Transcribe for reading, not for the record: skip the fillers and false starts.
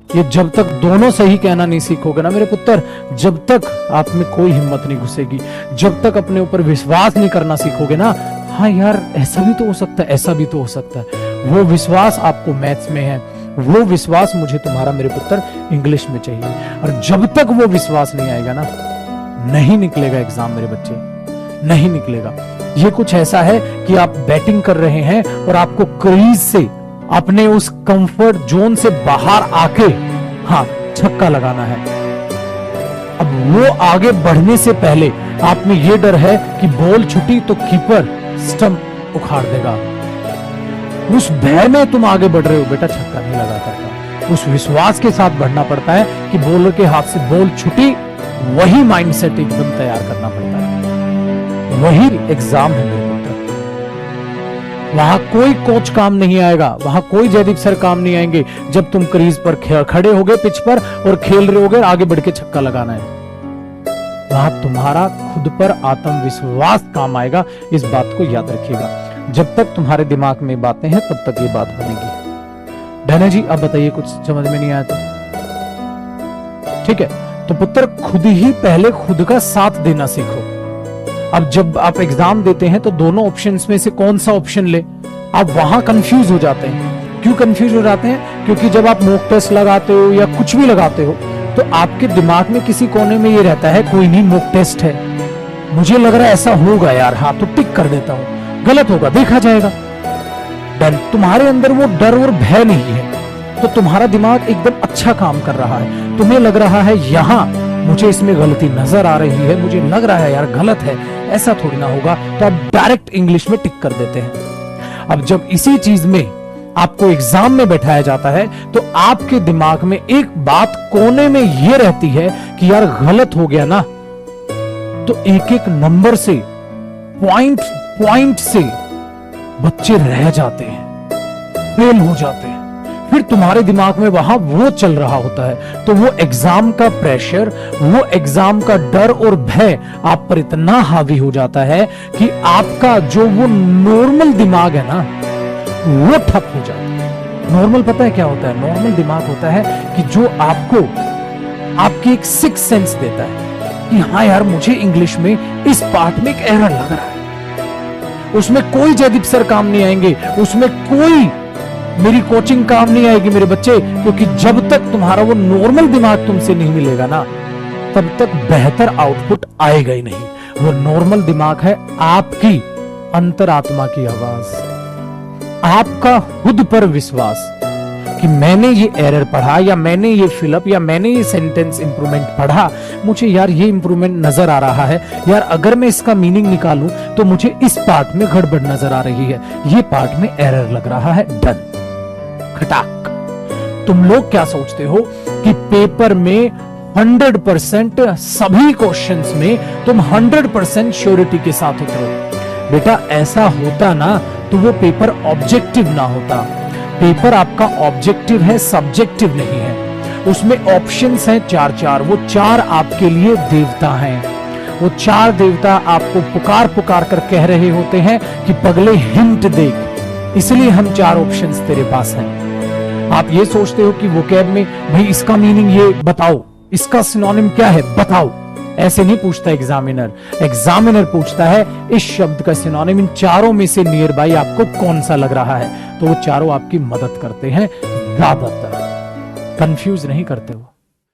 ये जब तक दोनों सही कहना नहीं सीखोगे ना मेरे पुत्र, जब तक आप में कोई हिम्मत नहीं घुसेगी, जब तक अपने ऊपर विश्वास नहीं करना सीखोगे ना, हाँ यार ऐसा भी तो हो सकता है, ऐसा भी तो हो सकता है, वो विश्वास आपको मैथ्स में है, वो विश्वास मुझे तुम्हारा मेरे पुत्र इंग्लिश में चाहिए। और जब तक वो विश्वास नहीं आएगा ना, नहीं निकलेगा एग्जाम मेरे बच्चे, नहीं निकलेगा। ये कुछ ऐसा है कि आप बैटिंग कर रहे हैं और आपको क्रीज से अपने उस कंफर्ट जोन से बाहर आके हाँ छक्का लगाना है। अब वो आगे बढ़ने से पहले आप में ये डर है कि बॉल छुटी तो कीपर स्टंप उखाड़ देगा। उस भय में तुम आगे बढ़ रहे हो बेटा, छक्का नहीं लगा करता। उस विश्वास के साथ बढ़ना पड़ता है कि बॉलर के हाथ से बॉल छुटी, वही माइंडसेट एकदम तैयार करना पड़ता है। वही एग्जाम है मेरे पुत्र। वहां कोई कोच काम नहीं आएगा, वहां कोई जयदीप सर काम नहीं आएंगे जब तुम क्रीज पर खड़े होगे पिच पर और खेल रहे होगे, आगे बढ़ के छक्का लगाना है। वहां तुम्हारा खुद पर आत्मविश्वास काम आएगा, इस बात को याद रखिएगा। जब तक तुम्हारे दिमाग में बातें हैं तब तक ये बात बनेगी। धन्य जी अब बताइए, कुछ समझ में नहीं आया तो ठीक है। तो पुत्र खुद ही पहले खुद का साथ देना सीखो। अब जब आप एग्जाम देते हैं तो दोनों ऑप्शंस में से कौन सा ऑप्शन ले, आप वहां कंफ्यूज हो जाते हैं। क्यों कंफ्यूज हो जाते हैं? क्योंकि जब आप मॉक टेस्ट लगाते हो या कुछ भी लगाते हो तो आपके दिमाग में किसी कोने में ये रहता है कोई नहीं मॉक टेस्ट है, मुझे लग रहा है ऐसा होगा यार, हाँ तो टिक कर देता हूं, गलत होगा देखा जाएगा। डन, तुम्हारे अंदर वो डर और भय नहीं है, तो तुम्हारा दिमाग एकदम अच्छा काम कर रहा है। तुम्हें लग रहा है यहां मुझे इसमें गलती नजर आ रही है, मुझे लग रहा है यार गलत है, ऐसा थोड़ी ना होगा, तो आप डायरेक्ट इंग्लिश में टिक कर देते हैं। अब जब इसी चीज में आपको एग्जाम में बैठाया जाता है तो आपके दिमाग में एक बात कोने में यह रहती है कि यार गलत हो गया ना तो एक एक नंबर से पॉइंट से बच्चे रह जाते हैं, फेल हो जाते हैं। फिर तुम्हारे दिमाग में वहां वो चल रहा होता है, तो वो एग्जाम का प्रेशर, वो एग्जाम का डर और भय आप पर इतना हावी हो जाता है कि आपका जो वो नॉर्मल दिमाग है ना वो ठप हो जाता है। नॉर्मल पता है क्या होता है? नॉर्मल दिमाग होता है कि जो आपको आपकी एक सिक्स सेंस देता है कि हाँ यार मुझे इंग्लिश में इस पार्ट में एक एरर लग रहा है, उसमें कोई जयदीप सर काम नहीं आएंगे, उसमें कोई मेरी कोचिंग काम नहीं आएगी मेरे बच्चे, क्योंकि जब तक तुम्हारा वो नॉर्मल दिमाग तुमसे नहीं मिलेगा ना तब तक बेहतर आउटपुट आएगा ही नहीं। वो नॉर्मल दिमाग है आपकी अंतरात्मा की आवाज, आपका खुद पर विश्वास कि मैंने ये एरर पढ़ा या मैंने ये फिलअप या मैंने ये सेंटेंस इंप्रूवमेंट पढ़ा, मुझे यार ये इंप्रूवमेंट नजर आ रहा है, यार अगर मैं इसका मीनिंग निकालूं तो मुझे इस पार्ट में गड़बड़ नजर आ रही है, ये पार्ट में एरर लग रहा है। डन, खटाक। तुम लोग क्या सोचते हो कि पेपर में 100% सभी क्वेश्चंस में तुम 100% श्योरिटी के साथ उतरो? बेटा ऐसा होता ना तो वो पेपर ऑब्जेक्टिव ना होता। पेपर आपका ऑब्जेक्टिव है, सब्जेक्टिव नहीं है। उसमें ऑप्शंस हैं चार चार, वो चार आपके लिए देवता हैं। वो चार देवता आपको पुकार पुकार कर कह रहे होते हैं कि पगले हिंट देख, इसलिए हम चार ऑप्शंस तेरे पास हैं। आप ये सोचते हो कि वोकैब में भाई इसका मीनिंग ये बताओ, इसका सिनोनिम क्या है बताओ, ऐसे नहीं पूछता एग्जामिनर। एग्जामिनर पूछता है इस शब्द का सिनोनिम इन चारों में से नियर बाई आपको कौन सा लग रहा है, तो वो चारों आपकी मदद करते हैं, ज्यादातर कंफ्यूज नहीं करते हो।